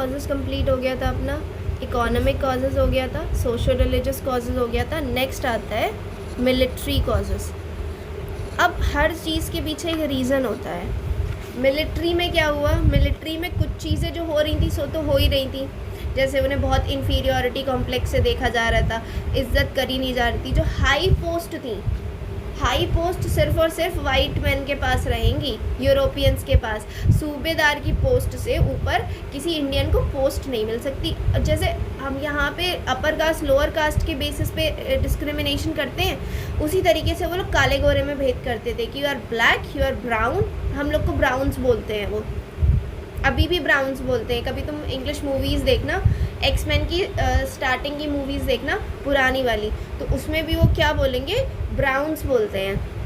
Causes complete हो गया था अपना, इकोनॉमिक कॉजेज़ हो गया था, सोशल रिलीजियस कॉजेज़ हो गया था। नेक्स्ट आता है मिलिट्री कॉजेज़। अब हर चीज़ के पीछे एक रीज़न होता है। मिलिट्री में क्या हुआ, मिलिट्री में कुछ चीज़ें जो हो रही थी सो तो हो ही रही थी, जैसे उन्हें बहुत इन्फीरियॉरिटी कॉम्प्लेक्स से देखा जा रहा था, इज्जत करी नहीं जा रही थी। जो हाई पोस्ट थी, हाई पोस्ट सिर्फ और सिर्फ वाइट मैन के पास रहेंगी, यूरोपियंस के पास। सूबेदार की पोस्ट से ऊपर किसी इंडियन को पोस्ट नहीं मिल सकती। जैसे हम यहाँ पे अपर कास्ट लोअर कास्ट के बेसिस पे डिस्क्रिमिनेशन करते हैं, उसी तरीके से वो लोग काले गोरे में भेद करते थे कि you are black, you are brown. हम लोग को ब्राउन्स बोलते हैं, वो अभी भी ब्राउन्स बोलते हैं। कभी तुम इंग्लिश मूवीज़ देखना, एक्समैन की स्टार्टिंग की मूवीज़ देखना पुरानी वाली, तो उसमें भी वो क्या बोलेंगे, ब्राउन्स बोलते हैं।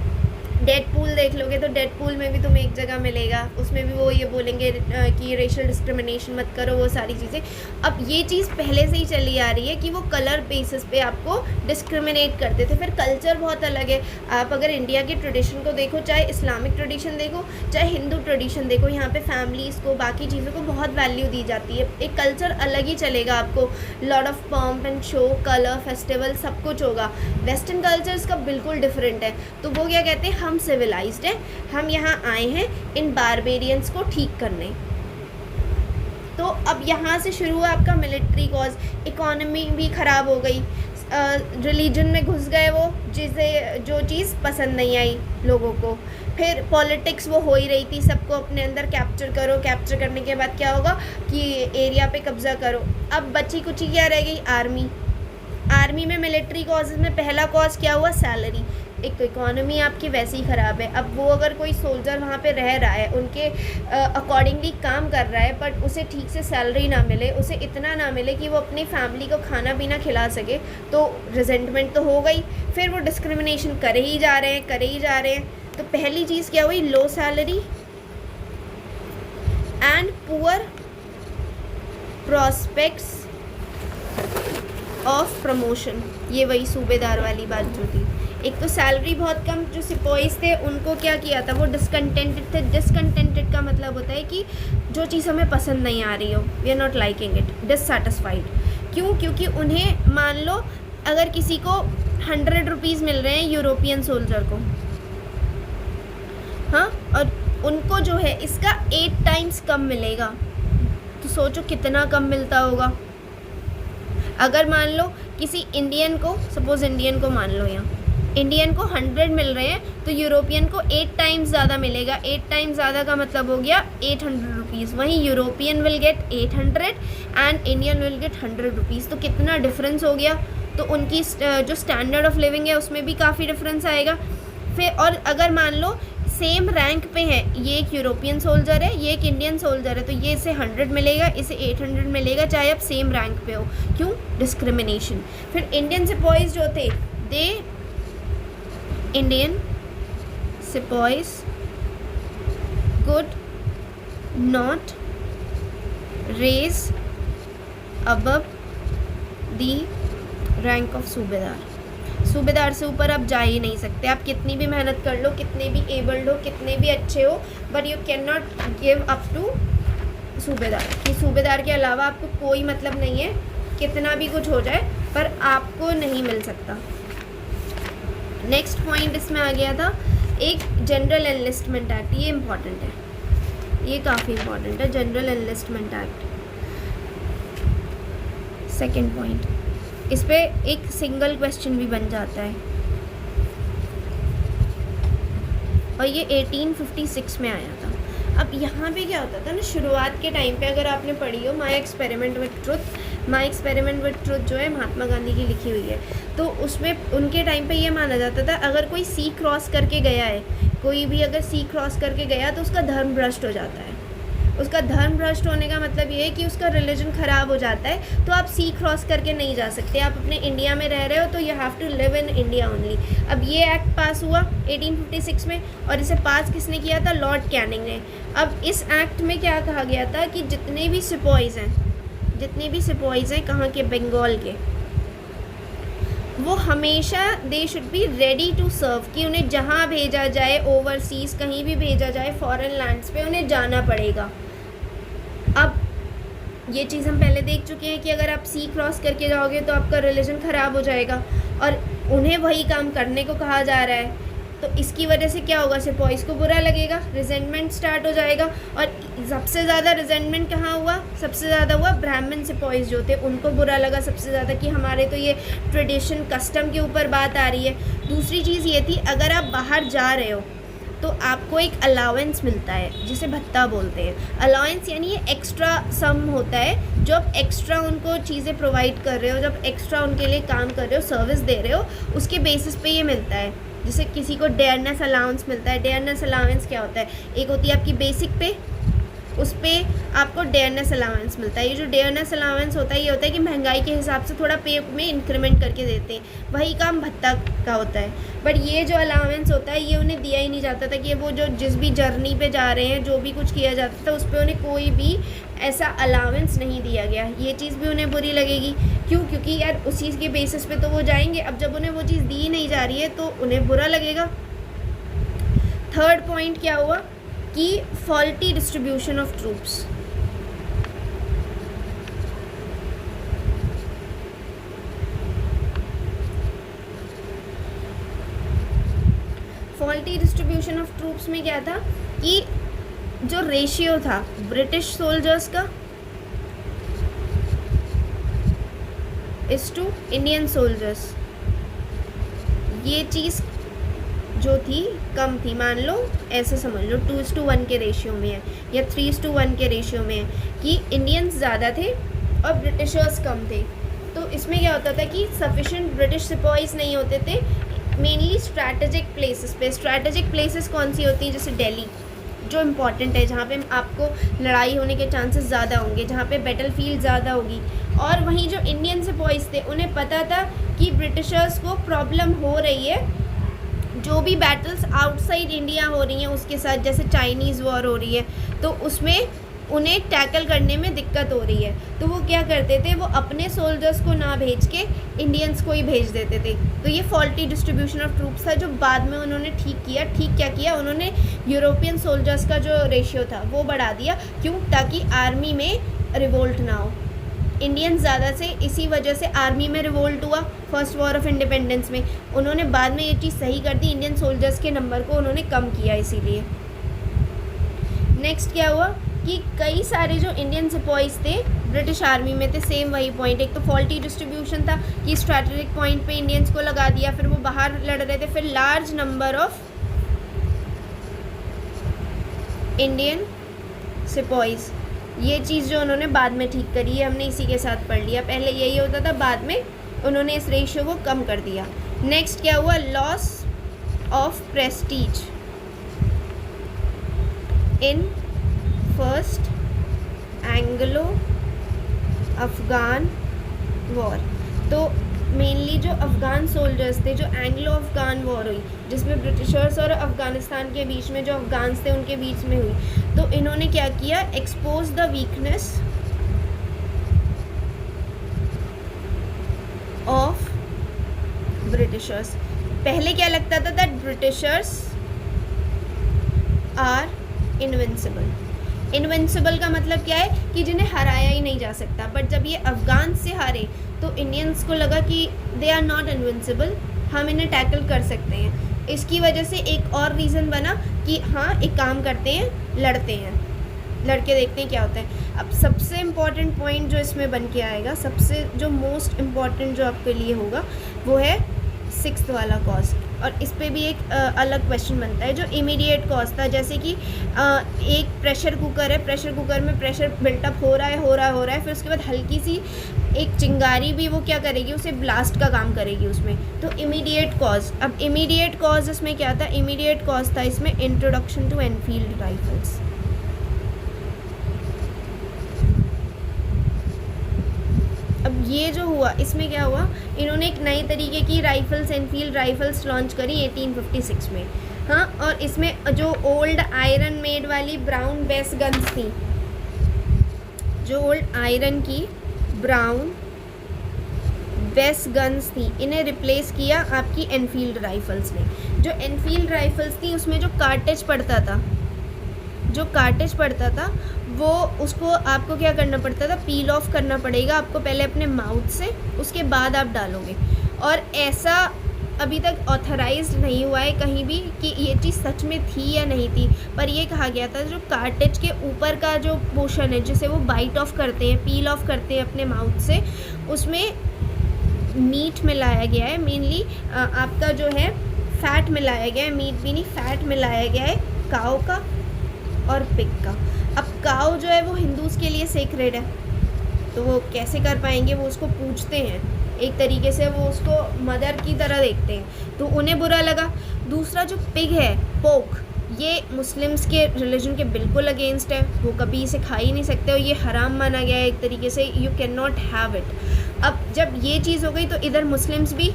डेडपूल देख लोगे तो डेडपूल में भी तुम्हें एक जगह मिलेगा, उसमें भी वो ये बोलेंगे कि रेशियल डिस्क्रिमिनेशन मत करो, वो सारी चीज़ें। अब ये चीज़ पहले से ही चली आ रही है कि वो कलर बेसिस पे आपको डिस्क्रिमिनेट करते थे। फिर कल्चर बहुत अलग है। आप अगर इंडिया की ट्रेडिशन को देखो, चाहे इस्लामिक ट्रेडिशन देखो, चाहे हिंदू ट्रेडिशन देखो, यहाँ पे फैमिलीज़ को, बाकी चीज़ों को बहुत वैल्यू दी जाती है। एक कल्चर अलग ही चलेगा आपको, lot of pomp and show, colour, festival, सब कुछ होगा। वेस्टर्न कल्चर्स का बिल्कुल डिफरेंट है। तो वो क्या कहते हैं, हम सिविलाइज्ड हैं, हम यहाँ आए हैं इन बारबेरियंस को ठीक करने। तो अब यहाँ से शुरू हुआ आपका मिलिट्री कॉज। इकोनॉमी भी ख़राब हो गई, रिलीजन में घुस गए वो, जिसे जो चीज़ पसंद नहीं आई लोगों को। फिर पॉलिटिक्स वो हो ही रही थी, सबको अपने अंदर कैप्चर करो, कैप्चर करने के बाद क्या होगा कि एरिया पे कब्जा करो। अब बची कुची क्या रह गई, आर्मी। आर्मी में मिलिट्री कॉजेज़ में पहला कॉज क्या हुआ, सैलरी। एक तो इकोनॉमी आपकी वैसे ही ख़राब है। अब वो अगर कोई सोल्जर वहाँ पे रह रहा है, उनके अकॉर्डिंगली काम कर रहा है, बट उसे ठीक से सैलरी ना मिले, उसे इतना ना मिले कि वो अपनी फैमिली को खाना पीना खिला सके, तो रिजेंटमेंट तो हो गई। फिर वो डिस्क्रिमिनेशन करे ही जा रहे हैं, करे ही जा रहे हैं। तो पहली चीज़ क्या हुई, लो salary and poor prospects of promotion. ये वही सूबेदार वाली बात जो थी। एक तो सैलरी बहुत कम, जो सिपाहीज थे उनको क्या किया था, वो डिसकंटेंटेड थे। डिसकंटेंटेड का मतलब होता है कि जो चीज़ हमें पसंद नहीं आ रही हो, we are not liking it, dissatisfied. क्यों, क्योंकि उन्हें मान लो अगर किसी को 100 रुपीज़ मिल रहे हैं यूरोपियन सोल्जर को, हाँ, और उनको जो है इसका 8 टाइम्स कम मिलेगा, तो सोचो कितना कम मिलता होगा। अगर मान लो किसी इंडियन को, सपोज़ इंडियन को मान लो, यहाँ इंडियन को 100 मिल रहे हैं, तो यूरोपियन को 8 टाइम्स ज़्यादा मिलेगा। 8 टाइम्स ज़्यादा का मतलब हो गया 800 रुपीज़। वहीं European will get 800 and Indian will get 100 rupees. तो कितना डिफरेंस हो गया। तो उनकी जो स्टैंडर्ड ऑफ लिविंग है उसमें भी काफ़ी डिफरेंस आएगा। फिर और अगर मान लो सेम रैंक पे है, ये एक यूरोपियन सोल्जर है, ये एक इंडियन सोल्जर है, तो ये इसे 100 मिलेगा, इसे 800 मिलेगा, चाहे आप सेम रैंक पे हो। क्यों, डिस्क्रिमिनेशन। फिर इंडियन सिपाहीज जो थे, दे Indian sepoys could not raise above the rank of सूबेदार। सूबेदार से ऊपर आप जा ही नहीं सकते। आप कितनी भी मेहनत कर लो, कितने भी एबल्ड हो, कितने भी अच्छे हो, but you can not give up to सूबेदार। कि सूबेदार के अलावा आपको कोई मतलब नहीं है, कितना भी कुछ हो जाए पर आपको नहीं मिल सकता। नेक्स्ट पॉइंट इसमें आ गया था एक जनरल एनलिस्टमेंट एक्ट। ये इम्पॉर्टेंट है, ये काफ़ी इम्पॉर्टेंट है, general enlistment act. Second point, इस पे एक सिंगल क्वेश्चन भी बन जाता है, और ये 1856 में आया था। अब यहाँ पे क्या होता था ना, शुरुआत के टाइम पे अगर आपने पढ़ी हो my experiment with truth, my experiment with truth जो है महात्मा गांधी की लिखी हुई है, तो उसमें उनके टाइम पे ये माना जाता था अगर कोई सी क्रॉस करके गया है, कोई भी अगर सी क्रॉस करके गया तो उसका धर्म भ्रष्ट हो जाता है। उसका धर्म भ्रष्ट होने का मतलब ये है कि उसका रिलीजन ख़राब हो जाता है। तो आप सी क्रॉस करके नहीं जा सकते, आप अपने इंडिया में रह रहे हो तो you have to live in India only. अब ये एक्ट पास हुआ 1856 में, और इसे पास किसने किया था, लॉर्ड कैनिंग ने। अब इस एक्ट में क्या कहा गया था कि जितने भी सिपाहीज हैं कहाँ के, बंगाल के, वो हमेशा they should be ready to serve, कि उन्हें जहाँ भेजा जाए, ओवरसीज़ कहीं भी भेजा जाए, फॉरेन लैंड्स पे उन्हें जाना पड़ेगा। अब ये चीज़ हम पहले देख चुके हैं कि अगर आप सी क्रॉस करके जाओगे तो आपका रिलीजन ख़राब हो जाएगा, और उन्हें वही काम करने को कहा जा रहा है। तो इसकी वजह से क्या होगा, सिपॉइज़ को बुरा लगेगा, रिजेंटमेंट स्टार्ट हो जाएगा। और सबसे ज़्यादा रिजेंटमेंट कहाँ हुआ, सबसे ज़्यादा हुआ ब्राह्मण सिपॉइज़ जो थे, उनको बुरा लगा सबसे ज़्यादा कि हमारे तो ये ट्रेडिशन कस्टम के ऊपर बात आ रही है। दूसरी चीज़ ये थी, अगर आप बाहर जा रहे हो तो आपको एक अलाउंस मिलता है जिसे भत्ता बोलते हैं। अलाउंस यानी ये एक्स्ट्रा सम होता है, जो आप एक्स्ट्रा उनको चीज़ें प्रोवाइड कर रहे हो, जब एक्स्ट्रा उनके लिए काम कर रहे हो, सर्विस दे रहे हो, उसके बेसिस पे ये मिलता है। जैसे किसी को डेयरनेस अलाउंस मिलता है। डेयरनेस अलाउंस क्या होता है, एक होती है आपकी बेसिक पे, उस पर आपको डेयरनेस अलाउंस मिलता है। ये जो डेयरनेस अलाउंस होता है, ये होता है कि महंगाई के हिसाब से थोड़ा पे में इंक्रीमेंट करके देते हैं, वही काम भत्ता का होता है। बट ये जो अलाउंस होता है, ये उन्हें दिया ही नहीं जाता था कि वो जो जिस भी जर्नी पे जा रहे हैं, जो भी कुछ किया जाता था, उस पर उन्हें कोई भी ऐसा अलाउंस नहीं दिया गया। ये चीज़ भी उन्हें बुरी लगेगी। क्यों? क्योंकि यार उस चीज़ के बेसिस पे तो वो जाएंगे। अब जब उन्हें वो चीज़ दी नहीं जा रही है तो उन्हें बुरा लगेगा। थर्ड पॉइंट क्या हुआ कि faulty distribution of troops. Faulty distribution of troops में क्या था कि जो रेशियो था ब्रिटिश सोल्जर्स का इस टू इंडियन सोल्जर्स, ये चीज़ जो थी कम थी। मान लो ऐसे समझ लो 2:1 के रेशियो में है या 3:1 के रेशियो में है कि इंडियंस ज़्यादा थे और ब्रिटिशर्स कम थे। तो इसमें क्या होता था कि सफिशेंट ब्रिटिश सिपॉइज़ नहीं होते थे, मेनली स्ट्रैटेजिक प्लेसेस पे। स्ट्रैटेजिक प्लेसेस कौन सी होती हैं, जैसे दिल्ली जो इम्पॉर्टेंट है, जहाँ पे आपको लड़ाई होने के चांसेस ज़्यादा होंगे, जहाँ पे बैटलफील्ड ज़्यादा होगी। और वहीं जो इंडियन सिपॉइज़ थे, उन्हें पता था कि ब्रिटिशर्स को प्रॉब्लम हो रही है, जो भी बैटल्स आउटसाइड इंडिया हो रही हैं उसके साथ, जैसे चाइनीज़ वॉर हो रही है, तो उसमें उन्हें टैकल करने में दिक्कत हो रही है। तो वो क्या करते थे, वो अपने सोल्जर्स को ना भेज के इंडियंस को ही भेज देते थे। तो ये फॉल्टी डिस्ट्रीब्यूशन ऑफ ट्रूप्स था, जो बाद में उन्होंने ठीक किया। ठीक क्या किया उन्होंने, यूरोपियन सोल्जर्स का जो रेशियो था वो बढ़ा दिया। क्यों? ताकि आर्मी में रिवोल्ट ना हो। इंडियंस ज़्यादा से, इसी वजह से आर्मी में रिवोल्ट हुआ फर्स्ट वॉर ऑफ इंडिपेंडेंस में। उन्होंने बाद में ये चीज़ सही कर दी, इंडियन सोल्जर्स के नंबर को उन्होंने कम किया इसीलिए। नेक्स्ट क्या हुआ कि कई सारे जो इंडियन सिपॉइज़ थे ब्रिटिश आर्मी में थे, सेम वही पॉइंट। एक तो फॉल्टी डिस्ट्रीब्यूशन था कि स्ट्रैटेजिक पॉइंट पे इंडियंस को लगा दिया, फिर वो बाहर लड़ रहे थे। फिर लार्ज नंबर ऑफ इंडियन सिपॉइज़, ये चीज़ जो उन्होंने बाद में ठीक करी है, हमने इसी के साथ पढ़ लिया। पहले यही होता था, बाद में उन्होंने इस रेशियो को कम कर दिया। नेक्स्ट क्या हुआ, loss of Prestige in first Anglo Afghan war. तो मेनली जो अफ़गान सोल्जर्स थे, जो एंग्लो अफ़गान वॉर हुई, जिसमें ब्रिटिशर्स और अफ़गानिस्तान के बीच में जो अफ़गान्स थे उनके बीच में हुई, तो इन्होंने क्या किया, expose the weakness of Britishers. पहले क्या लगता था that Britishers are invincible. Invincible का मतलब क्या है कि जिन्हें हराया ही नहीं जा सकता। बट जब ये अफ़गान से हारे तो इंडियंस को लगा कि दे आर नॉट इनविंसिबल, हम इन्हें टैकल कर सकते हैं। इसकी वजह से एक और रीज़न बना कि हाँ एक काम करते हैं, लड़ते हैं, लड़के देखते हैं क्या होता है। अब सबसे इम्पॉर्टेंट पॉइंट जो इसमें बन के आएगा, सबसे जो मोस्ट इम्पॉर्टेंट जो आपके लिए होगा, वो है 6th वाला कॉज। और इस पे भी एक अलग क्वेश्चन बनता है जो इमीडिएट कॉज था। जैसे कि एक प्रेशर कुकर है, प्रेशर कुकर में प्रेशर बिल्टअप हो रहा है, फिर उसके बाद हल्की सी एक चिंगारी भी वो क्या करेगी, उसे ब्लास्ट का काम करेगी उसमें। तो इमीडिएट कॉज। अब इमीडिएट कॉज इसमें क्या था, इमीडिएट कॉज था इसमें इंट्रोडक्शन टू एनफील्ड राइफल्स। अब ये जो हुआ, इसमें क्या हुआ, इन्होंने एक नई तरीके की राइफल्स, एनफील्ड राइफल्स लॉन्च करी 1856 में। हाँ, और इसमें जो ओल्ड आयरन मेड वाली ब्राउन बेस गन्स थी, जो ओल्ड आयरन की ब्राउन बेस गन्स थी, इन्हें रिप्लेस किया आपकी एनफील्ड राइफल्स ने। जो एनफील्ड राइफल्स थी उसमें जो कार्टेज पड़ता था वो उसको आपको क्या करना पड़ता था, पील ऑफ करना पड़ेगा आपको पहले अपने माउथ से, उसके बाद आप डालोगे। और ऐसा अभी तक ऑथराइज्ड नहीं हुआ है कहीं भी कि ये चीज़ सच में थी या नहीं थी, पर ये कहा गया था जो कार्टेज के ऊपर का जो पोर्शन है जिसे वो बाइट ऑफ करते हैं, पील ऑफ करते हैं अपने माउथ से, उसमें मीट मिलाया गया है, मेनली आपका जो है फ़ैट मिलाया गया है, मीट भी नहीं फ़ैट मिलाया गया है काऊ का और पिग का। अब काऊ जो है वो हिंदूज़ के लिए सेक्रेड है, तो वो कैसे कर पाएंगे, वो उसको पूजते हैं एक तरीके से, वो उसको मदर की तरह देखते हैं, तो उन्हें बुरा लगा। दूसरा जो पिग है, पोक, ये मुस्लिम्स के रिलीजन के बिल्कुल अगेंस्ट है, वो कभी इसे खा ही नहीं सकते और ये हराम माना गया है एक तरीके से, you can not have it. अब जब ये चीज़ हो गई तो इधर मुस्लिम्स भी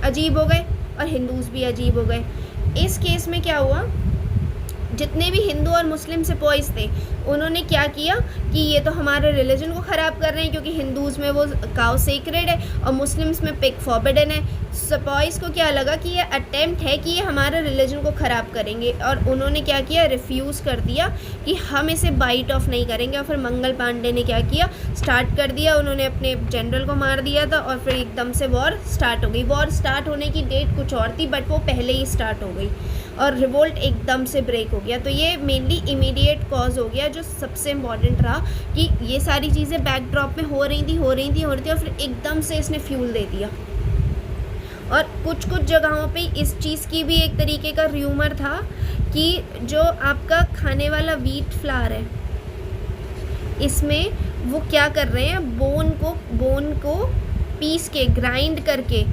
अजीब हो गए और हिंदूज़ भी अजीब हो गए। इस केस में क्या हुआ, जितने भी हिंदू और मुस्लिम सिपॉइज थे उन्होंने क्या किया कि ये तो हमारे रिलीजन को ख़राब कर रहे हैं, क्योंकि हिंदूज़ में वो काऊ सेक्रेड है और मुस्लिम्स में पिग फॉरबिडन है। सिपॉइज को क्या लगा कि ये अटेम्प्ट है कि ये हमारे रिलीजन को ख़राब करेंगे, और उन्होंने क्या किया, रिफ्यूज़ कर दिया कि हम इसे बाइट ऑफ नहीं करेंगे। और फिर मंगल पांडे ने क्या किया, स्टार्ट कर दिया, उन्होंने अपने जनरल को मार दिया था और फिर एकदम से वॉर स्टार्ट हो गई। वॉर स्टार्ट होने की डेट कुछ और थी, बट वो पहले ही स्टार्ट हो गई और रिवोल्ट एकदम से ब्रेक हो गया। तो ये मेनली इमीडिएट कॉज हो गया, जो सबसे इम्पॉर्टेंट रहा कि ये सारी चीज़ें बैकड्रॉप में हो रही थी और फिर एकदम से इसने फ्यूल दे दिया। और कुछ जगहों पे इस चीज़ की भी एक तरीके का र्यूमर था कि जो आपका खाने वाला व्हीट फ्लावर है, इसमें वो क्या कर रहे हैं, बोन को पीस के ग्राइंड करके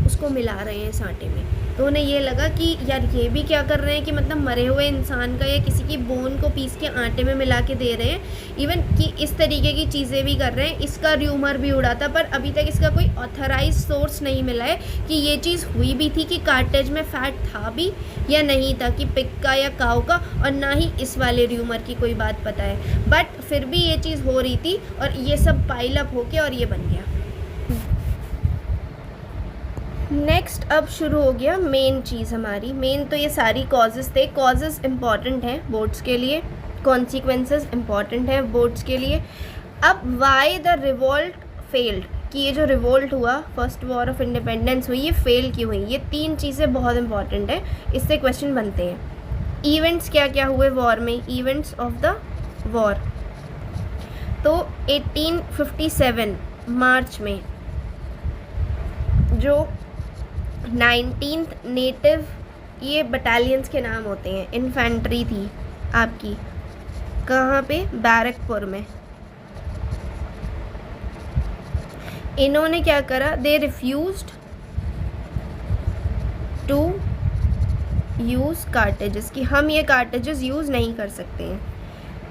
उसको मिला रहे हैं इस आटे में। तो उन्हें ये लगा कि यार ये भी क्या कर रहे हैं कि मतलब मरे हुए इंसान का या किसी की बोन को पीस के आटे में मिला के दे रहे हैं, इवन कि इस तरीके की चीज़ें भी कर रहे हैं। इसका र्यूमर भी उड़ा था, पर अभी तक इसका कोई ऑथराइज सोर्स नहीं मिला है कि ये चीज़ हुई भी थी, कि कार्टेज में फ़ैट था भी या नहीं था, कि पिग का या काऊ का, और ना ही इस वाले र्यूमर की कोई बात पता है। बट फिर भी ये चीज़ हो रही थी और ये सब पाइल अप होके और ये बन गया। नेक्स्ट अब शुरू हो गया मेन चीज़ हमारी। मेन तो ये सारी कॉजेज़ थे, कॉजेज़ इम्पॉर्टेंट हैं बोर्ड्स के लिए, कॉन्सिक्वेंसेस इम्पॉर्टेंट हैं बोर्ड्स के लिए। अब वाई द रिवोल्ट फेल्ड, कि ये जो रिवोल्ट हुआ, फर्स्ट वॉर ऑफ इंडिपेंडेंस हुई, ये फेल क्यों हुई, ये 3 चीज़ें बहुत इंपॉर्टेंट है, इससे क्वेश्चन बनते हैं। इवेंट्स क्या क्या हुए वॉर में, इवेंट्स ऑफ द वॉर। तो 1857 मार्च में जो 19th नेटिव, ये बटालियंस के नाम होते हैं, इन्फेंट्री थी आपकी, कहाँ पे, बैरकपुर में। इन्होंने क्या करा, दे रिफ्यूज्ड टू यूज़ कार्टेजेस, कि हम ये कार्टेजेस यूज़ नहीं कर सकते हैं।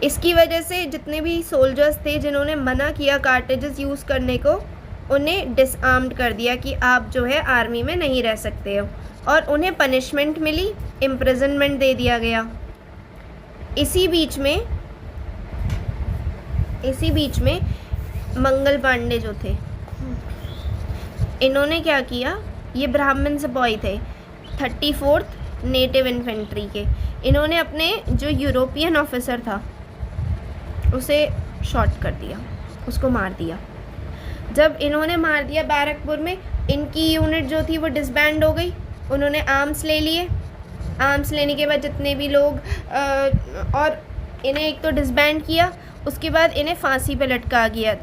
इसकी वजह से जितने भी सोल्जर्स थे जिन्होंने मना किया कार्टेजेस यूज़ करने को, उन्हें डिसआर्म्ड कर दिया कि आप जो है आर्मी में नहीं रह सकते हो, और उन्हें पनिशमेंट मिली, इम्प्रिजनमेंट दे दिया गया। इसी बीच में मंगल पांडे जो थे, इन्होंने क्या किया, ये ब्राह्मण सिपाही थे 34th नेटिव इन्फेंट्री के, इन्होंने अपने जो यूरोपियन ऑफिसर था उसे शॉट कर दिया, उसको मार दिया। जब इन्होंने मार दिया बैरकपुर में, इनकी यूनिट जो थी वो डिसबैंड हो गई, उन्होंने आर्म्स ले लिए। आर्म्स लेने के बाद जितने भी लोग और इन्हें एक तो डिसबैंड किया, उसके बाद इन्हें फांसी पे लटका दिया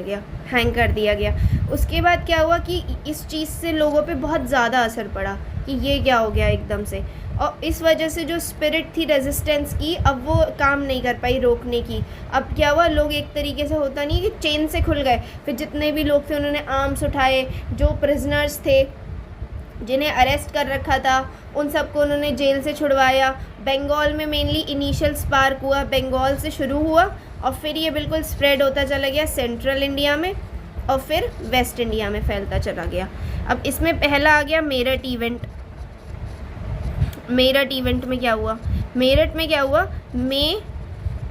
गया, हैंग कर दिया गया। उसके बाद क्या हुआ कि इस चीज़ से लोगों पे बहुत ज़्यादा असर पड़ा कि ये क्या हो गया एकदम से, और इस वजह से जो स्पिरिट थी रेजिस्टेंस की, अब वो काम नहीं कर पाई रोकने की। अब क्या हुआ, लोग एक तरीके से, होता नहीं कि चेन से खुल गए। फिर जितने भी लोग थे उन्होंने आर्म्स उठाए, जो प्रिजनर्स थे जिन्हें अरेस्ट कर रखा था उन सबको उन्होंने जेल से छुड़वाया। बंगाल में मेनली इनिशियल स्पार्क हुआ, बंगाल से शुरू हुआ और फिर ये बिल्कुल स्प्रेड होता चला गया सेंट्रल इंडिया में और फिर वेस्ट इंडिया में फैलता चला गया। अब इसमें पहला आ गया मेरठ इवेंट। मेरठ इवेंट में क्या हुआ, मई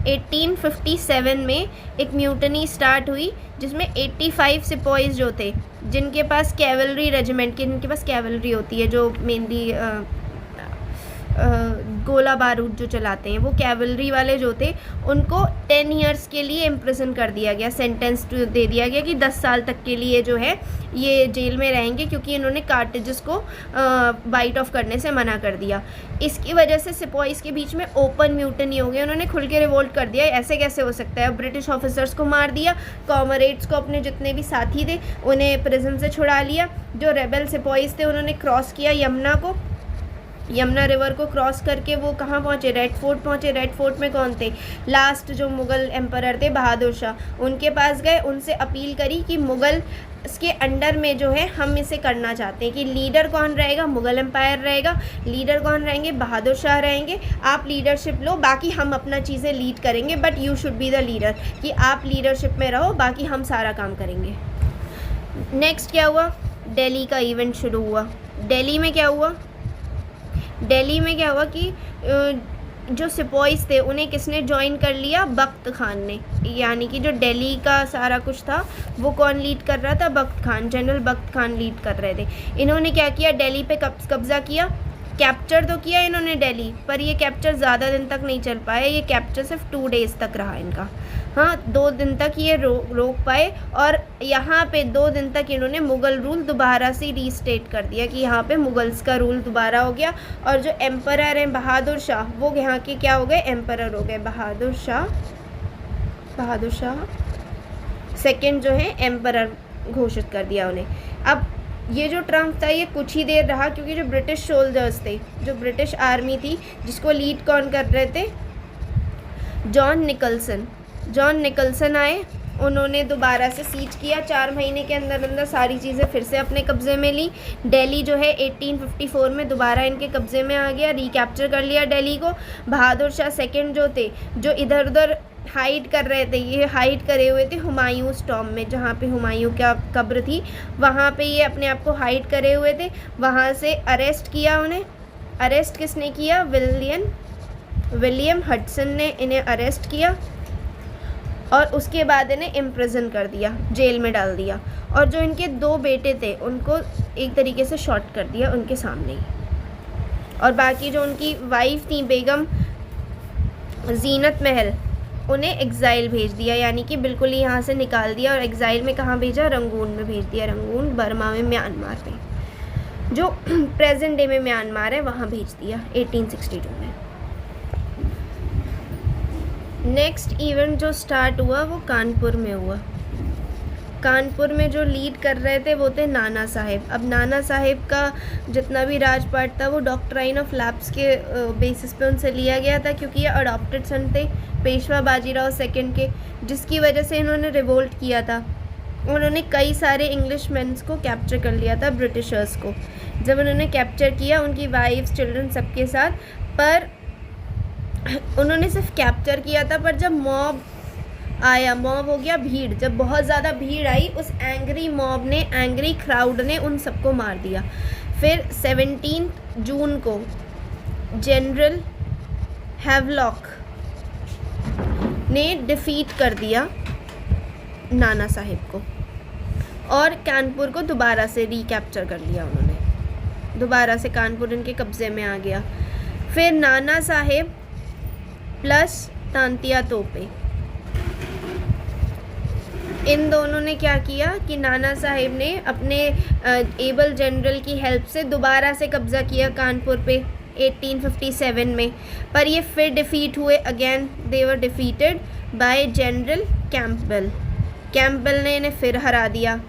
1857 में एक म्यूटनी स्टार्ट हुई, जिसमें 85 सिपाहीज जो थे, जिनके पास कैवलरी रेजिमेंट के, जिनके पास कैवलरी होती है, जो मेनली गोला बारूद जो चलाते हैं, वो कैवलरी वाले जो थे उनको 10 ईयर्स के लिए इम्प्रिजन कर दिया गया, सेंटेंस दे दिया गया कि 10 साल तक के लिए जो है ये जेल में रहेंगे, क्योंकि इन्होंने कार्टेजेस को बाइट ऑफ करने से मना कर दिया। इसकी वजह से सिपाहीज के बीच में ओपन म्यूटनी हो गया, उन्होंने खुल के रिवोल्ट कर दिया, ऐसे कैसे हो सकता है। ब्रिटिश ऑफिसर्स को मार दिया, कॉमरेड्स को, अपने जितने भी साथी थे उन्हें प्रिजन से छुड़ा लिया। जो रेबल सिपाहीज थे उन्होंने क्रॉस किया यमुना रिवर को क्रॉस करके वो कहाँ पहुँचे, रेड फोर्ट पहुँचे। रेड फोर्ट में कौन थे, लास्ट जो मुग़ल एम्परर थे बहादुर शाह, उनके पास गए, उनसे अपील करी कि मुग़ल इसके अंडर में जो है हम इसे करना चाहते हैं कि लीडर कौन रहेगा, मुग़ल एम्पायर रहेगा, लीडर कौन रहेंगे, बहादुर शाह रहेंगे, आप लीडरशिप लो, बाकी हम अपना चीज़ें लीड करेंगे, but you should be the leader, कि आप लीडरशिप में रहो, बाकी हम सारा काम करेंगे। नेक्स्ट क्या हुआ, दिल्ली का इवेंट शुरू हुआ। दिल्ली में क्या हुआ कि जो सिपाहीज थे उन्हें किसने ज्वाइन कर लिया, बख्त खान ने, यानी कि जो दिल्ली का सारा कुछ था वो कौन लीड कर रहा था, बख्त खान, जनरल बख्त खान लीड कर रहे थे। इन्होंने क्या किया, दिल्ली पे कब्ज़ा किया, कैप्चर तो किया इन्होंने दिल्ली, पर ये कैप्चर ज़्यादा दिन तक नहीं चल पाया, ये कैप्चर सिर्फ 2 डेज़ तक रहा इनका। हाँ, 2 दिन तक ये रोक पाए, और यहाँ पे 2 दिन तक इन्होंने मुग़ल रूल दोबारा से रीस्टेट कर दिया कि यहाँ पे मुग़ल्स का रूल दोबारा हो गया, और जो एम्परर हैं बहादुर शाह, वो यहाँ के क्या हो गए, एम्परर हो गए। बहादुर शाह सेकंड जो है एम्परर घोषित कर दिया उन्हें। अब ये जो ट्रम्प था ये कुछ ही देर रहा, क्योंकि जो ब्रिटिश सोल्जर्स थे, जो ब्रिटिश आर्मी थी, जिसको लीड कौन कर रहे थे, जॉन निकल्सन आए, उन्होंने दोबारा से सीज किया, 4 महीने के अंदर सारी चीज़ें फिर से अपने कब्ज़े में ली। दिल्ली जो है 1854 में दोबारा इनके कब्ज़े में आ गया, रिकैप्चर कर लिया दिल्ली को। बहादुर शाह सेकंड जो थे, जो इधर उधर हाइड कर रहे थे, ये हाइड करे हुए थे हुमायूं टॉम्ब में, जहाँ पे हुमायूं का कब्र थी, वहाँ पे ये अपने आप को हाइड करे हुए थे। वहाँ से अरेस्ट किया उन्हें। अरेस्ट किसने किया, विलियम हडसन ने इन्हें अरेस्ट किया, और उसके बाद इन्हें इम्प्रिजन कर दिया, जेल में डाल दिया। और जो इनके 2 बेटे थे उनको एक तरीके से शॉट कर दिया उनके सामने ही। और बाकी जो उनकी वाइफ थी बेगम जीनत महल, उन्हें एग्ज़ाइल भेज दिया, यानी कि बिल्कुल ही यहाँ से निकाल दिया। और एग्ज़ाइल में कहाँ भेजा, रंगून में भेज दिया। रंगून बर्मा में, म्यांमार में, जो प्रेजेंट डे में म्यांमार है, वहाँ भेज दिया 1862 में। नेक्स्ट इवेंट जो स्टार्ट हुआ वो कानपुर में हुआ। कानपुर में जो लीड कर रहे थे वो थे नाना साहेब। अब नाना साहेब का जितना भी राजपाट था वो डॉक्ट्राइन ऑफ लैप्स के बेसिस पे उनसे लिया गया था, क्योंकि ये अडॉप्टेड सन थे पेशवा बाजीराव सेकंड के, जिसकी वजह से इन्होंने रिवोल्ट किया था। उन्होंने कई सारे इंग्लिश मैन्स को कैप्चर कर लिया था, ब्रिटिशर्स को। जब उन्होंने कैप्चर किया उनकी वाइफ्स, चिल्ड्रन सबके साथ, पर उन्होंने सिर्फ कैप्चर किया था, पर जब मॉब आया, मॉब हो गया भीड़, जब बहुत ज़्यादा भीड़ आई, उस एंग्री क्राउड ने उन सबको मार दिया। फिर 17 जून को जनरल हैवलॉक ने डिफीट कर दिया नाना साहेब को, और कानपुर को दोबारा से रिकैप्चर कर लिया उन्होंने। दोबारा से कानपुर इनके कब्ज़े में आ गया। फिर नाना साहेब प्लस तांतिया तोपे, इन दोनों ने क्या किया कि नाना साहेब ने अपने एबल जनरल की हेल्प से दोबारा से कब्ज़ा किया कानपुर पे 1857 में, पर ये फिर डिफ़ीट हुए। Again they were defeated by general Campbell ने इन्हें फिर हरा दिया।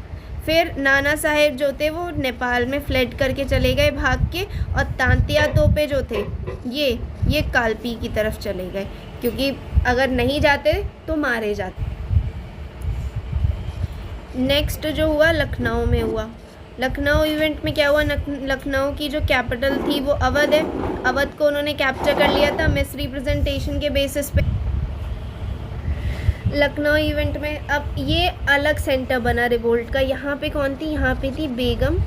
फिर नाना साहेब जो थे वो नेपाल में फ्लड करके चले गए भाग के, और तांतिया तोपे जो थे ये कालपी की तरफ चले गए, क्योंकि अगर नहीं जाते तो मारे जाते। नेक्स्ट जो हुआ लखनऊ में हुआ। लखनऊ इवेंट में क्या हुआ, लखनऊ की जो कैपिटल थी वो अवध है, अवध को उन्होंने कैप्चर कर लिया था मिस रिप्रेजेंटेशन के बेसिस पे। लखनऊ इवेंट में अब ये अलग सेंटर बना रिवोल्ट का। यहाँ पे कौन थी, यहाँ पे थी बेगम,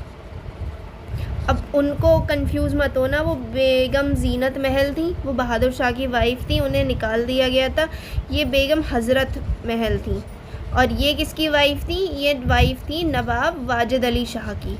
अब उनको कंफ्यूज मत होना, वो बेगम जीनत महल थी, वो बहादुर शाह की वाइफ थी, उन्हें निकाल दिया गया था। ये बेगम हज़रत महल थी, और ये किसकी वाइफ थी, ये वाइफ थी नवाब वाजिद अली शाह की।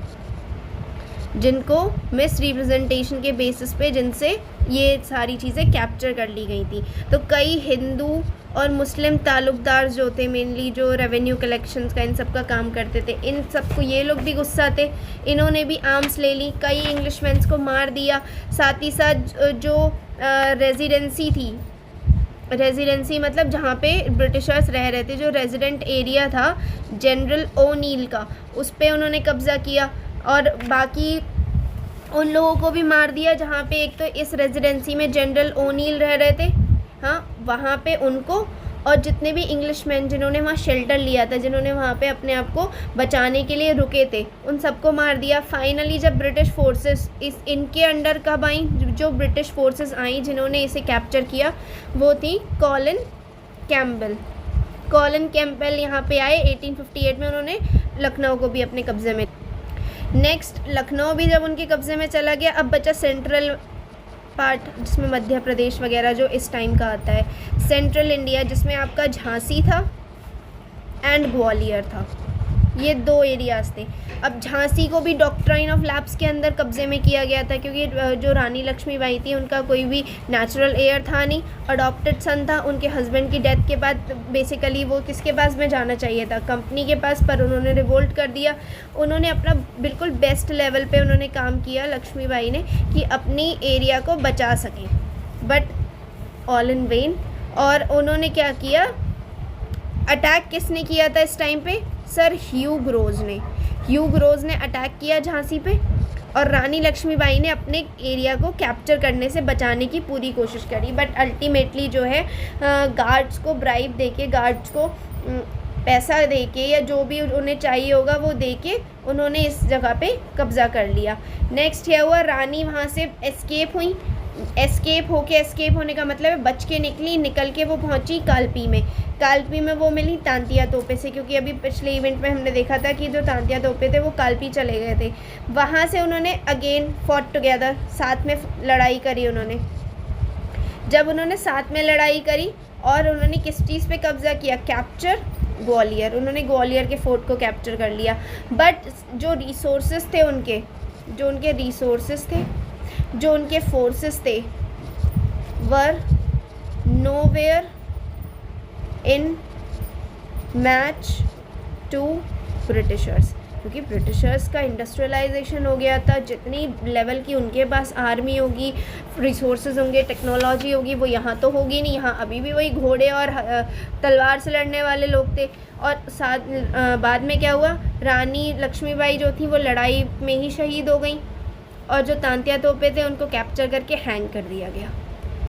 जिनको मिस रिप्रेजेंटेशन के बेसिस पे जिनसे ये सारी चीज़ें कैप्चर कर ली गई थी। तो कई हिंदू और मुस्लिम ताल्लुकदार जो थे, मेनली जो रेवेन्यू कलेक्शंस का इन सब का काम करते थे, इन सबको ये लोग भी गुस्सा थे, इन्होंने भी आर्म्स ले ली, कई इंग्लिशमैन्स को मार दिया। साथ ही साथ जो रेजिडेंसी थी, रेजिडेंसी मतलब जहाँ पे ब्रिटिशर्स रह रहे थे, जो रेजिडेंट एरिया था जनरल ओनील का, उस पर उन्होंने कब्ज़ा किया। और बाकी उन लोगों को भी मार दिया जहाँ पे एक तो इस रेजिडेंसी में जनरल ओनील रह रहे थे, हाँ, वहाँ पे उनको, और जितने भी इंग्लिशमैन जिन्होंने वहाँ शेल्टर लिया था, जिन्होंने वहाँ पे अपने आप को बचाने के लिए रुके थे, उन सबको मार दिया। फाइनली जब ब्रिटिश फोर्सेस इनके अंडर कब आई, जो ब्रिटिश फोर्सेस आई जिन्होंने इसे कैप्चर किया, वो थी कॉलिन कैम्पबेल। कॉलिन कैम्पबेल यहाँ पे आए 1858 में, उन्होंने लखनऊ को भी अपने कब्ज़े में। नेक्स्ट लखनऊ भी जब उनके कब्ज़े में चला गया, अब बचा सेंट्रल पार्ट जिसमें मध्य प्रदेश वगैरह जो इस टाइम का आता है, सेंट्रल इंडिया जिसमें आपका झांसी था एंड ग्वालियर था, ये 2 एरियाज़ थे। अब झांसी को भी डॉक्ट्राइन ऑफ लैप्स के अंदर कब्ज़े में किया गया था, क्योंकि जो रानी लक्ष्मीबाई थी उनका कोई भी नेचुरल हेयर था नहीं, अडॉप्टेड सन था। उनके हस्बैंड की डेथ के बाद बेसिकली वो किसके पास में जाना चाहिए था, कंपनी के पास, पर उन्होंने रिवोल्ट कर दिया। उन्होंने अपना बिल्कुल बेस्ट लेवल पे उन्होंने काम किया लक्ष्मीबाई ने, कि अपनी एरिया को बचा सकें, बट ऑल इन वेन। और उन्होंने क्या किया, अटैक किसने किया था इस टाइम पे, सर ह्यू ग्रोज ने अटैक किया झांसी पे, और रानी लक्ष्मीबाई ने अपने एरिया को कैप्चर करने से बचाने की पूरी कोशिश करी। बट अल्टीमेटली जो है गार्ड्स को ब्राइब देके, गार्ड्स को पैसा देके, या जो भी उन्हें चाहिए होगा वो देके उन्होंने इस जगह पे कब्ज़ा कर लिया। नेक्स्ट क्या हुआ, रानी वहाँ से एस्केप हुई। एस्केप होने का मतलब है बच के निकली, निकल के वो पहुंची कालपी में। कालपी में वो मिली तांतिया तोपे से, क्योंकि अभी पिछले इवेंट में हमने देखा था कि जो तांतिया तोपे थे वो कालपी चले गए थे। वहाँ से उन्होंने अगेन फॉट टुगेदर, साथ में लड़ाई करी उन्होंने। जब उन्होंने साथ में लड़ाई करी और उन्होंने किस चीज़ पे कब्ज़ा किया, कैप्चर ग्वालियर। उन्होंने ग्वालियर के फोर्ट को कैप्चर कर लिया। बट जो रिसोर्सेज थे उनके, जो उनके फोर्सेस थे, were nowhere in match to Britishers, क्योंकि ब्रिटिशर्स का इंडस्ट्रियलाइजेशन हो गया था। जितनी लेवल की उनके पास आर्मी होगी, रिसोर्सेज होंगे, टेक्नोलॉजी होगी, वो यहाँ तो होगी नहीं। यहाँ अभी भी वही घोड़े और तलवार से लड़ने वाले लोग थे। और साथ बाद में क्या हुआ, रानी लक्ष्मीबाई जो थी वो लड़ाई में ही शहीद हो गई, और जो तांतिया तोपे थे उनको कैप्चर करके हैंग कर दिया गया।